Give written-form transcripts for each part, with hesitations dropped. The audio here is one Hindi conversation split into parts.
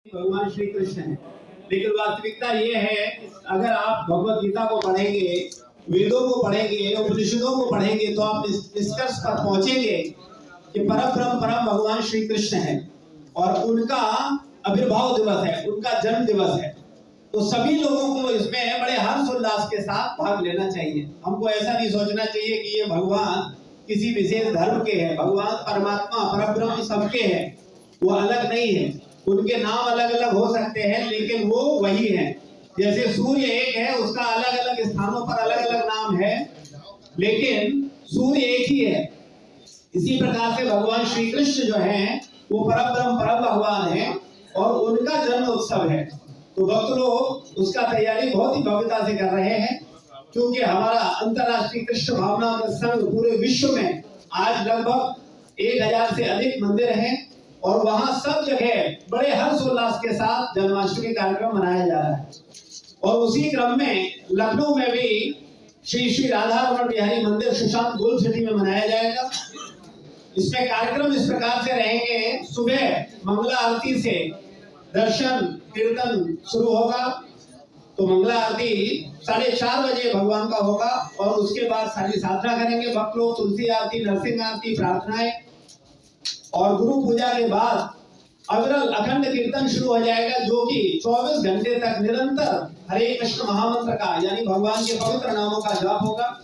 भगवान श्री कृष्ण है, लेकिन वास्तविकता ये है अगर आप भगवत गीता को पढ़ेंगे, वेदों को पढ़ेंगे, उपनिषदों को पढ़ेंगे तो आप निष्कर्ष पर पहुंचेंगे कि परम भगवान श्री कृष्ण है और उनका आविर्भाव दिवस है, उनका जन्म दिवस है। तो सभी लोगों को इसमें बड़े हर्षोल्लास के साथ भाग लेना चाहिए। हमको ऐसा नहीं सोचना चाहिए कि ये भगवान किसी विशेष धर्म के हैं। भगवान परमात्मा परब्रह्म सबके हैं, वो अलग नहीं है। उनके नाम अलग अलग हो सकते हैं लेकिन वो वही है। जैसे सूर्य एक है, उसका अलग अलग स्थानों पर अलग अलग नाम है लेकिन सूर्य एक ही है। इसी प्रकार से भगवान श्री कृष्ण जो हैं वो परम भगवान हैं और उनका जन्म उत्सव है। तो भक्त लोग उसका तैयारी बहुत ही भव्यता से कर रहे हैं, क्योंकि हमारा अंतर्राष्ट्रीय कृष्ण भावना संघ पूरे विश्व में आज लगभग 1000 से अधिक मंदिर हैं और वहां सब जगह बड़े हर्षोल्लास के साथ जन्माष्टमी कार्यक्रम मनाया जा रहा है। और उसी क्रम में लखनऊ में भी श्री श्री राधा रमण बिहारी मंदिर सुशांत गोल्ड सिटी में मनाया जाएगा। इसमें कार्यक्रम इस प्रकार से रहेंगे, सुबह मंगला आरती से दर्शन कीर्तन शुरू होगा। तो मंगला आरती 4:30 बजे भगवान का होगा और उसके बाद सारी साधना करेंगे भक्त लोग, तुलसी आरती, नरसिंह आरती, प्रार्थनाएं और गुरु पूजा के बाद अविरल अखंड कीर्तन शुरू हो जाएगा, जो कि 24 घंटे तक निरंतर हरे कृष्ण महामंत्र का यानी भगवान के पवित्र नामों का जाप होगा।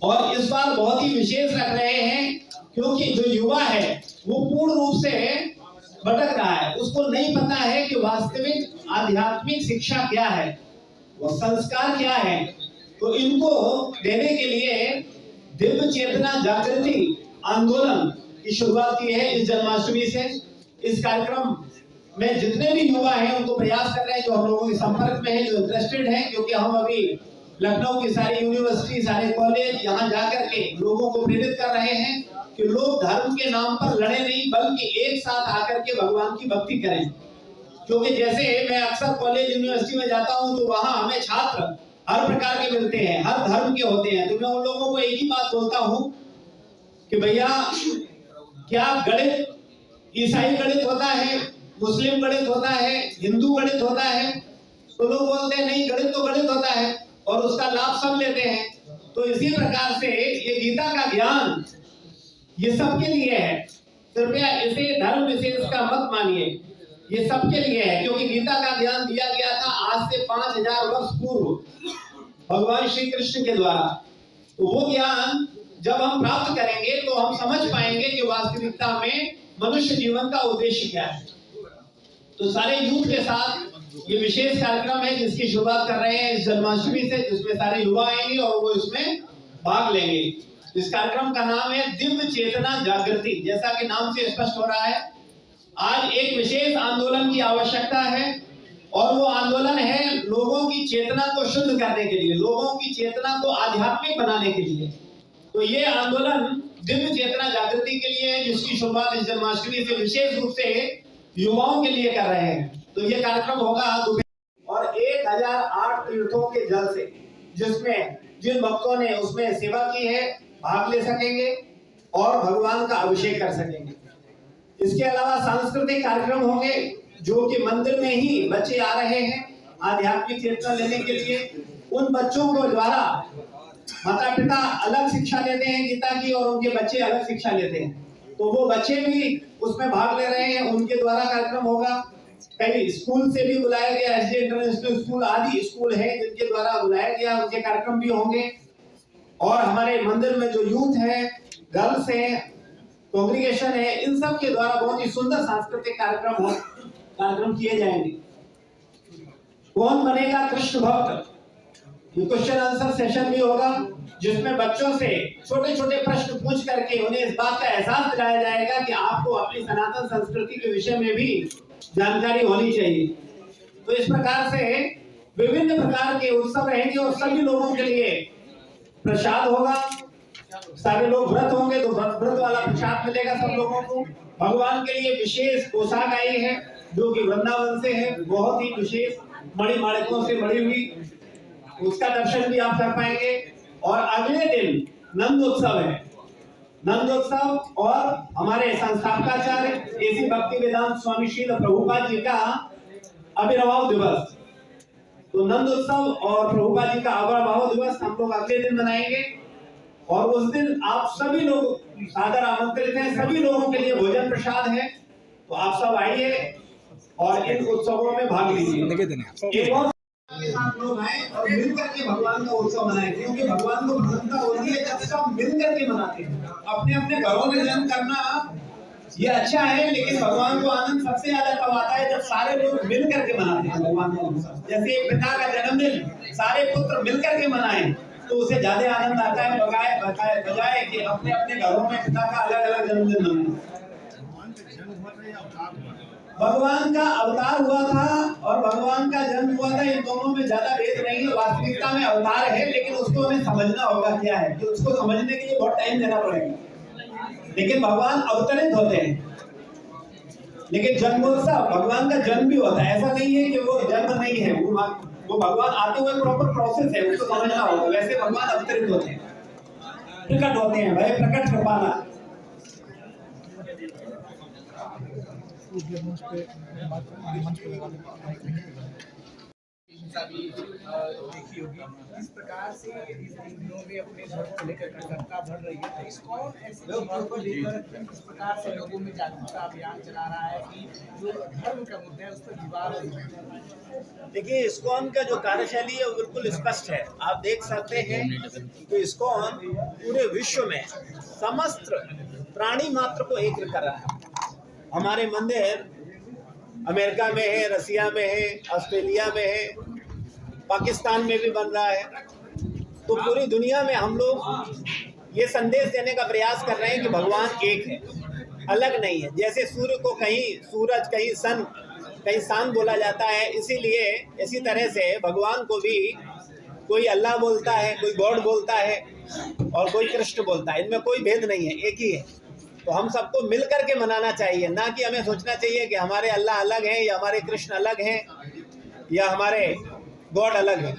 और इस बार बहुत ही विशेष रख रहे हैं क्योंकि जो युवा है वो पूर्ण रूप से भटक रहा है, उसको नहीं पता है कि वास्तविक आध्यात्मिक शिक्षा क्या है, वो संस्कार क्या है। तो इनको देने के लिए दिव्य चेतना जागृति आंदोलन की शुरुआत की है इस जन्माष्टमी से। इस कार्यक्रम में जितने भी युवा हैं उनको प्रयास कर रहे हैं, जो हम लोगों के संपर्क में है, जो इंटरेस्टेड हैं, क्योंकि हम अभी लखनऊ की सारी यूनिवर्सिटी, सारे कॉलेज यहाँ जाकर के लोगों को प्रेरित कर रहे हैं कि लोग धर्म के नाम पर लड़े नहीं बल्कि एक साथ आकर के भगवान की भक्ति करें। क्योंकि जैसे मैं अक्सर कॉलेज यूनिवर्सिटी में जाता हूँ तो वहाँ हमें छात्र हर प्रकार के मिलते हैं, हर धर्म के होते हैं। तो मैं उन लोगों को एक ही बात बोलता हूँ कि भैया क्या गणित ईसाई गणित होता है, मुस्लिम गणित होता है, हिंदू गणित होता है? तो लोग बोलते हैं नहीं, गणित तो गणित होता है और उसका लाभ सब लेते हैं। तो इसी प्रकार से ये गीता का ज्ञान ये सबके लिए है। कृपया इसे धर्म विशेष का मत मानिए, ये सबके लिए है, क्योंकि गीता का ज्ञान दिया गया था आज से 5000 वर्ष पूर्व भगवान श्री कृष्ण के द्वारा। तो वो ज्ञान जब हम प्राप्त करेंगे तो हम समझ पाएंगे कि वास्तविकता में मनुष्य जीवन का उद्देश्य क्या है। तो सारे यूथ के साथ ये विशेष कार्यक्रम है जिसकी शुरुआत कर रहे हैं इस जन्माष्टमी से, जिसमें सारे युवा आएंगे और वो इसमें भाग लेंगे। इस कार्यक्रम का नाम है दिव्य चेतना जागृति। जैसा कि नाम से स्पष्ट हो रहा है, आज एक विशेष आंदोलन की आवश्यकता है और वो आंदोलन है लोगों की चेतना को शुद्ध करने के लिए, लोगों की चेतना को आध्यात्मिक बनाने के लिए। तो ये आंदोलन दिव्य चेतना जागृति के लिए है, जिसकी शुरुआत इस जन्माष्टमी से विशेष रूप से युवाओं के लिए कर रहे हैं। तो ये कार्यक्रम होगा और 1008 तीर्थों के जल से, जिसमें जिन भक्तों ने उसमें सेवा की है भाग ले सकेंगे और भगवान का अभिषेक कर सकेंगे। इसके अलावा सांस्कृतिक कार्यक्रम होंगे, जो कि मंदिर में ही बच्चे आ रहे हैं आध्यात्मिक चेतना लेने के लिए। उन बच्चों को द्वारा माता पिता अलग शिक्षा लेते हैं गीता की और उनके बच्चे अलग शिक्षा लेते हैं, तो वो बच्चे भी उसमें भाग ले रहे हैं, उनके द्वारा कार्यक्रम होगा। कई स्कूल से भी बुलाया गया, एसडी इंटरनेशनल स्कूल आदि स्कूल है जिनके द्वारा बुलाया गया, उनके कार्यक्रम भी होंगे। और हमारे मंदिर में जो यूथ है, गर्ल्स है, कांग्रीगेशन है, इन सब के द्वारा बहुत ही सुंदर सांस्कृतिक कार्यक्रम किए जाएंगे। कौन बनेगा कृष्ण भक्त, ये क्वेश्चन आंसर सेशन भी होगा, जिसमें बच्चों से छोटे छोटे प्रश्न पूछ करके उन्हें इस बात का एहसास दिलाया जाएगा कि आपको अपनी सनातन संस्कृति के विषय में भी जानकारी होनी चाहिए। तो इस प्रकार से विभिन्न प्रकार के उत्सव रहेंगे और सभी लोगों के लिए प्रसाद होगा। सारे लोग व्रत होंगे तो व्रत वाला प्रसाद मिलेगा सब लोगों को। भगवान के लिए विशेष पोशाक आई है जो कि वृंदावन से है, बहुत ही विशेष मणिमाणिकों से बड़ी हुई, उसका दर्शन भी आप कर पाएंगे। और अगले दिन नंद उत्सव है, नंदोत्सव और हमारे संस्थापकाचार्य एसी भक्ति वेदांत स्वामी श्रील प्रभुपाद जी का आविर्भाव दिवस। तो नंदोत्सव और प्रभुपाद जी का आविर्भाव दिवस हम लोग अगले दिन मनाएंगे और उस दिन आप सभी लोग सादर आमंत्रित हैं। सभी लोगों के लिए भोजन प्रसाद है, तो आप सब आइए और इन उत्सवों में भाग लीजिए। लोग आए और मिलकर के भगवान का उत्सव मनाएं, क्योंकि भगवान को प्रसन्नता होती है जब सब मिलकर के मनाते हैं। अपने अपने घरों में जन्म करना ये अच्छा है, लेकिन भगवान को आनंद सबसे ज्यादा तब आता है जब सारे लोग मिलकर के मनाते हैं भगवान का उत्सव। जैसे एक पिता का जन्मदिन सारे पुत्र मिलकर के मनाएं तो उसे ज्यादा आनंद आता है बजाय कि अपने अपने घरों में पिता का अलग अलग जन्मदिन मनाएं। भगवान का अवतार हुआ था और भगवान का जन्म हुआ था, इन दोनों में ज्यादा भेद नहीं है। वास्तविकता में अवतार है, लेकिन उसको हमें समझना होगा क्या है, कि उसको समझने के लिए बहुत टाइम देना पड़ेगा। लेकिन भगवान अवतरित होते हैं, लेकिन जन्मोत्सव भगवान का जन्म भी होता है। ऐसा नहीं है कि वो जन्म नहीं है, वो भगवान आते हुए प्रॉपर प्रोसेस है, उसको समझना होगा। वैसे भगवान अवतरित होते हैं, प्रकट होते हैं, भाई प्रकट कृपाला। देखी होगी इस प्रकार से इन्होंने अपने धर्म को लेकर सत्ता बढ़ रही है। इस्कॉन ऐसे चीजों को लेकर इस प्रकार से लोगों में जागरूकता अभियान चला रहा है कि जो धर्म का मुद्दा है उस पर विवाद है। देखिए, इस्कॉन का जो कार्यशैली है वो बिल्कुल स्पष्ट है। आप देख सकते हैं कि इस्कॉन पूरे विश्व में समस्त प्राणी मात्र को एक कर रहा है। हमारे मंदिर अमेरिका में है, रसिया में है, ऑस्ट्रेलिया में है, पाकिस्तान में भी बन रहा है। तो पूरी दुनिया में हम लोग ये संदेश देने का प्रयास कर रहे हैं कि भगवान एक है, अलग नहीं है। जैसे सूर्य को कहीं सूरज, कहीं सन, कहीं चांद बोला जाता है, इसीलिए इसी तरह से भगवान को भी कोई अल्लाह बोलता है, कोई गॉड बोलता है और कोई कृष्ण बोलता है। इनमें कोई भेद नहीं है, एक ही है। तो हम सबको मिल करके मनाना चाहिए, ना कि हमें सोचना चाहिए कि हमारे अल्लाह अलग हैं या हमारे कृष्ण अलग हैं या हमारे गॉड अलग हैं।